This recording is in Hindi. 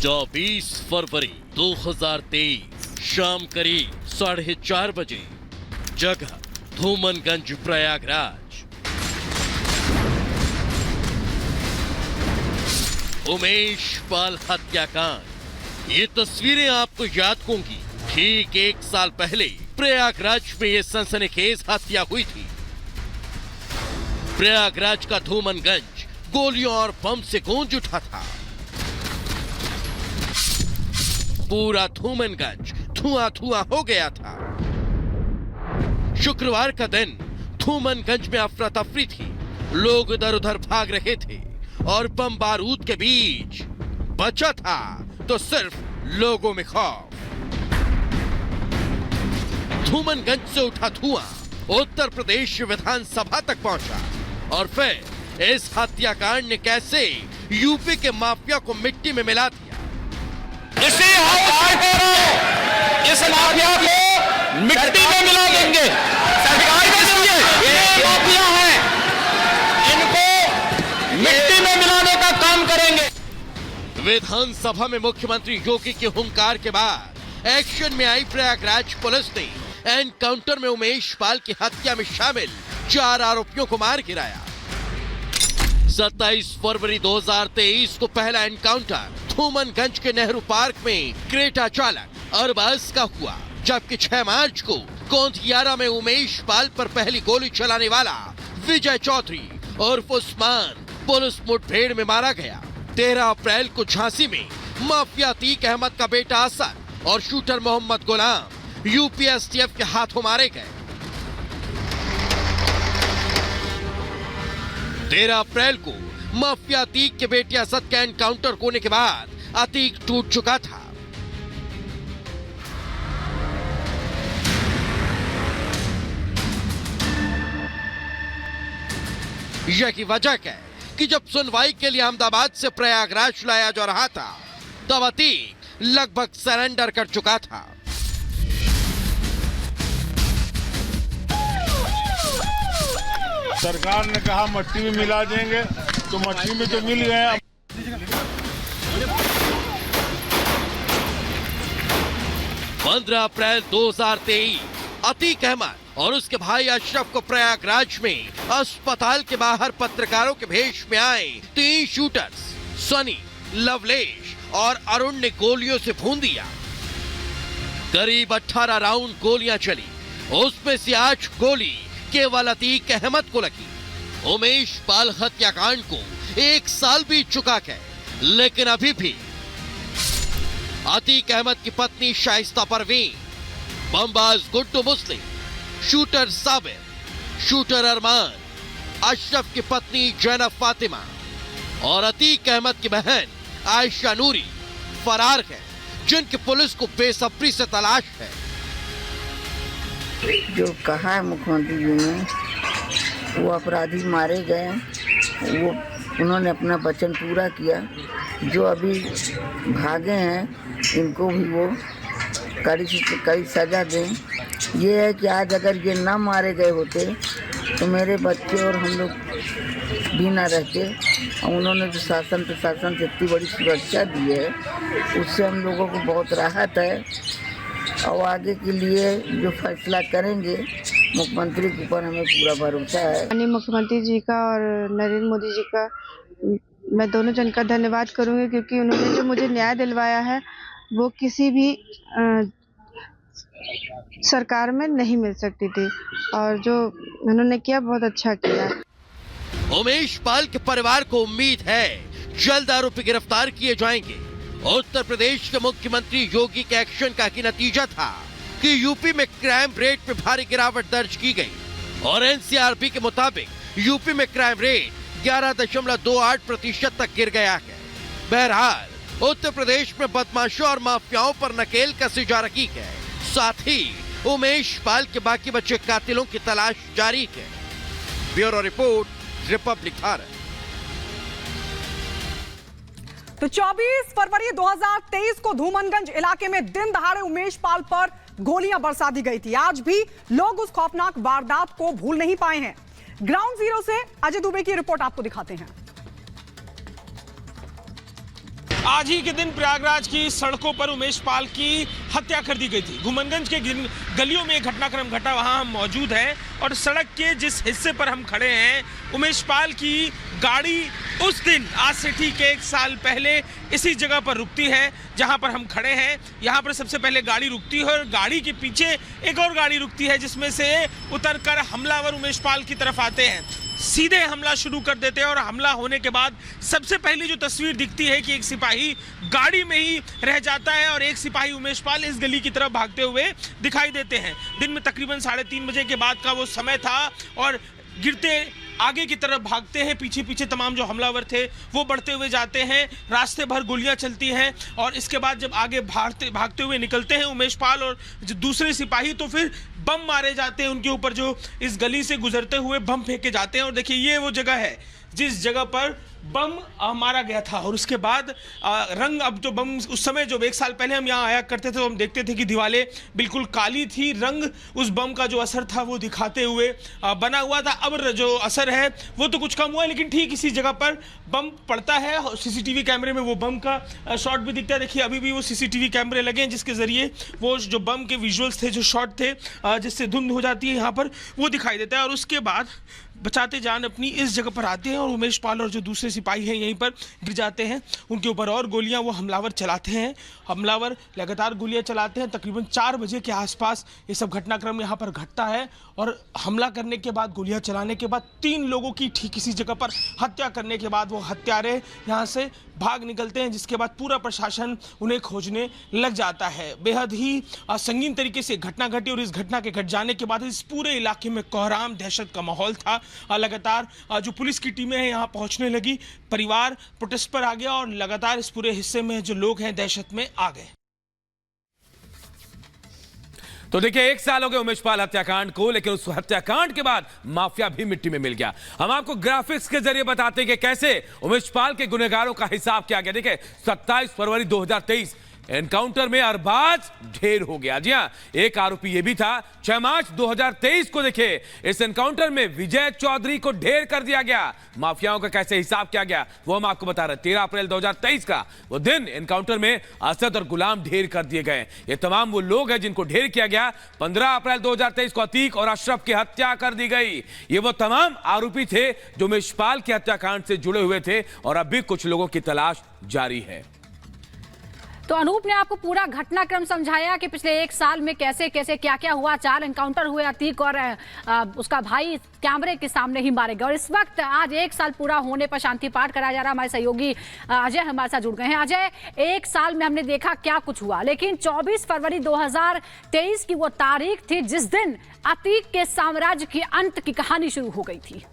24 फरवरी 2023 शाम करीब 4:30 बजे, जगह धूमनगंज प्रयागराज। उमेश पाल हत्याकांड। ये तस्वीरें आपको याद होंगी। ठीक 1 साल पहले प्रयागराज में ये सनसनीखेज हत्या हुई थी। प्रयागराज का धूमनगंज गोलियों और बम से गूंज उठा था। पूरा धूमनगंज धुआं धुआं हो गया था। शुक्रवार का दिन धूमनगंज में अफरा तफरी थी। लोग इधर उधर भाग रहे थे और बम बारूद के बीच बचा था तो सिर्फ लोगों में खौफ। धूमनगंज से उठा धुआं उत्तर प्रदेश विधानसभा तक पहुंचा और फिर इस हत्याकांड ने कैसे यूपी के माफिया को मिट्टी में मिला दिया। इस माफिया को मिट्टी में मिला देंगे। सरकार के लिए ये माफिया है, इनको मिट्टी में मिलाने का काम करेंगे। विधानसभा में मुख्यमंत्री योगी के हुंकार के बाद एक्शन में आई प्रयागराज पुलिस ने एनकाउंटर में उमेश पाल की हत्या में शामिल 4 आरोपियों को मार गिराया। 27 फरवरी 2023 को पहला एनकाउंटर धूमनगंज के नेहरू पार्क में क्रेटा चालक अरबाज का हुआ, जबकि 6 मार्च को गोंदियारा में उमेश पाल पर पहली गोली चलाने वाला विजय चौधरी उर्फ उस्मान पुलिस मुठभेड़ में मारा गया। 13 अप्रैल को झांसी में माफिया अतीक अहमद का बेटा असद और शूटर मोहम्मद गुलाम यूपीएसटीएफ के हाथों मारे गए। 13 अप्रैल को माफिया अतीक के बेटे असद का एनकाउंटर होने के बाद अतीक टूट चुका था। यही वजह है कि जब सुनवाई के लिए अहमदाबाद से प्रयागराज लाया जा रहा था तब अतीक लगभग सरेंडर कर चुका था। सरकार ने कहा मट्टी में मिला देंगे तो मट्टी में तो मिल गया। 15 अप्रैल 2023 अतीक अहमद और उसके भाई अशरफ को प्रयागराज में अस्पताल के बाहर पत्रकारों के भेष में आए 3 शूटर्स सनी, लवलेश और अरुण ने गोलियों से भून दिया। करीब 18 राउंड गोलियां चली, उसमें से 8 गोली केवल अतीक अहमद को लगी। उमेश पाल हत्याकांड को 1 साल बीत चुका है, लेकिन अभी भी अतीक अहमद की पत्नी शाइस्ता परवीन, बमबाज गुड्डू मुस्लिम, शूटर साबिर, शूटर अरमान, अशरफ की पत्नी जैनब फातिमा और अतीक अहमद की बहन आयशा नूरी फरार है, जिनकी पुलिस को बेसब्री से तलाश है। जो कहा है मुख्यमंत्री जी ने, वो अपराधी मारे गए, वो उन्होंने अपना वचन पूरा किया। जो अभी भागे हैं इनको भी वो कड़ी से कड़ी सजा दें। ये है कि आज अगर ये ना मारे गए होते तो मेरे बच्चे और हम लोग भी ना रहते। और उन्होंने जो शासन प्रशासन से इतनी बड़ी सुरक्षा दी है उससे हम लोगों को बहुत राहत है। और आगे के लिए जो फैसला करेंगे मुख्यमंत्री के ऊपर हमें पूरा भरोसा है। माननीय मुख्यमंत्री जी का और नरेंद्र मोदी जी का मैं दोनों जन का धन्यवाद करूंगी, क्योंकि उन्होंने जो मुझे न्याय दिलवाया है वो किसी भी सरकार में नहीं मिल सकती थी, और जो उन्होंने किया बहुत अच्छा किया। उमेश पाल के परिवार को उम्मीद है जल्द आरोपी गिरफ्तार किए जाएंगे। उत्तर प्रदेश के मुख्यमंत्री योगी के एक्शन का ही नतीजा था कि यूपी में क्राइम रेट में भारी गिरावट दर्ज की गई और एनसीआरबी के मुताबिक यूपी में क्राइम रेट 11.28% तक गिर गया है। बहरहाल उत्तर प्रदेश में बदमाशों और माफियाओं पर नकेल कसी जा रही है। साथ ही उमेश पाल के बाकी बचे कातिलों की तलाश जारी है। Bureau report, Republic Bharat. तो 24 फरवरी 2023 को धूमनगंज इलाके में दिन दहाड़े उमेश पाल पर गोलियां बरसा दी गई थी। आज भी लोग उस खौफनाक वारदात को भूल नहीं पाए हैं। ग्राउंड जीरो से अजय दुबे की रिपोर्ट आपको दिखाते हैं। आज ही के दिन प्रयागराज की सड़कों पर उमेश पाल की हत्या कर दी गई थी। घुमनगंज के गलियों में घटनाक्रम घटा, वहां हम मौजूद हैं और सड़क के जिस हिस्से पर हम खड़े हैं, उमेश पाल की गाड़ी उस दिन आज से ठीक 1 साल पहले इसी जगह पर रुकती है जहां पर हम खड़े हैं। यहां पर सबसे पहले गाड़ी रुकती है और गाड़ी के पीछे एक और गाड़ी रुकती है जिसमें से उतरकर हमलावर उमेश पाल की तरफ आते हैं, सीधे हमला शुरू कर देते हैं। और हमला होने के बाद सबसे पहली जो तस्वीर दिखती है कि एक सिपाही गाड़ी में ही रह जाता है और एक सिपाही उमेश पाल इस गली की तरफ भागते हुए दिखाई देते हैं। दिन में तकरीबन 3:30 बजे के बाद का वो समय था और गिरते आगे की तरफ भागते हैं। पीछे पीछे तमाम जो हमलावर थे वो बढ़ते हुए जाते हैं, रास्ते भर गोलियां चलती हैं और इसके बाद जब आगे भागते हुए निकलते हैं उमेश पाल और जो दूसरे सिपाही, तो फिर बम मारे जाते हैं उनके ऊपर, जो इस गली से गुजरते हुए बम फेंके जाते हैं। और देखिए ये वो जगह है जिस जगह पर बम मारा गया था। और उसके बाद रंग, अब जो बम उस समय जो 1 साल पहले हम यहाँ आया करते थे तो हम देखते थे कि दीवारें बिल्कुल काली थी, रंग उस बम का जो असर था वो दिखाते हुए बना हुआ था। अब जो असर है वो तो कुछ कम हुआ, लेकिन ठीक इसी जगह पर बम पड़ता है। सीसीटीवी कैमरे में वो बम का शॉट भी दिखता है। देखिए अभी भी वो सीसीटीवी कैमरे लगे हैं जिसके जरिए वो जो बम के विजुअल्स थे, जो शॉट थे जिससे धुंध हो जाती है यहाँ पर, वो दिखाई देता है। और उसके बाद बचाते जान अपनी इस जगह पर आते हैं और उमेश पाल और जो दूसरे सिपाही हैं यहीं पर गिर जाते हैं। उनके ऊपर और गोलियां वो हमलावर चलाते हैं। हमलावर लगातार गोलियां चलाते हैं। तकरीबन 4 बजे के आसपास ये सब घटनाक्रम यहाँ पर घटता है और हमला करने के बाद, गोलियां चलाने के बाद 3 लोगों की ठीक इसी जगह पर हत्या करने के बाद वो हत्यारे यहाँ से भाग निकलते हैं, जिसके बाद पूरा प्रशासन उन्हें खोजने लग जाता है। बेहद ही संगीन तरीके से घटना घटी और इस घटना के घट जाने के बाद इस पूरे इलाके में कोहराम, दहशत का माहौल था। लगातार जो पुलिस की टीमें हैं यहाँ पहुंचने लगी, परिवार प्रोटेस्ट पर आ गया और लगातार इस पूरे हिस्से में जो लोग हैं दहशत में आ गए। तो देखिए 1 साल हो गए उमेश पाल हत्याकांड को, लेकिन उस हत्याकांड के बाद माफिया भी मिट्टी में मिल गया। हम आपको ग्राफिक्स के जरिए बताते हैं कि कैसे उमेश पाल के गुनहगारों का हिसाब किया गया। देखिए 27 फरवरी 2023 एनकाउंटर में अरबाज ढेर हो गया। जी हां, एक आरोपी यह भी था। 6 मार्च 2023 को देखिए इस एनकाउंटर में विजय चौधरी को ढेर कर दिया गया। माफियाओं का कैसे हिसाब किया गया वो हम आपको बता रहे हैं। 13 अप्रैल 2023 का वो दिन, एनकाउंटर में असद और गुलाम ढेर कर दिए गए। ये तमाम वो लोग हैं जिनको ढेर किया गया। 15 अप्रैल 2023 को अतीक और अशरफ की हत्या कर दी गई। ये वो तमाम आरोपी थे जो उमेश पाल के हत्याकांड से जुड़े हुए थे और अब भी कुछ लोगों की तलाश जारी है। तो अनूप ने आपको पूरा घटनाक्रम समझाया कि पिछले 1 साल में कैसे कैसे क्या क्या हुआ। 4 एनकाउंटर हुए, अतीक और उसका भाई कैमरे के सामने ही मारे गए। और इस वक्त आज 1 साल पूरा होने पर शांति पाठ कराया जा रहा है। हमारे सहयोगी अजय हमारे साथ जुड़ गए हैं। अजय, 1 साल में हमने देखा क्या कुछ हुआ, लेकिन 24 फरवरी 2023 की वो तारीख थी जिस दिन अतीक के साम्राज्य की अंत की कहानी शुरू हो गई थी।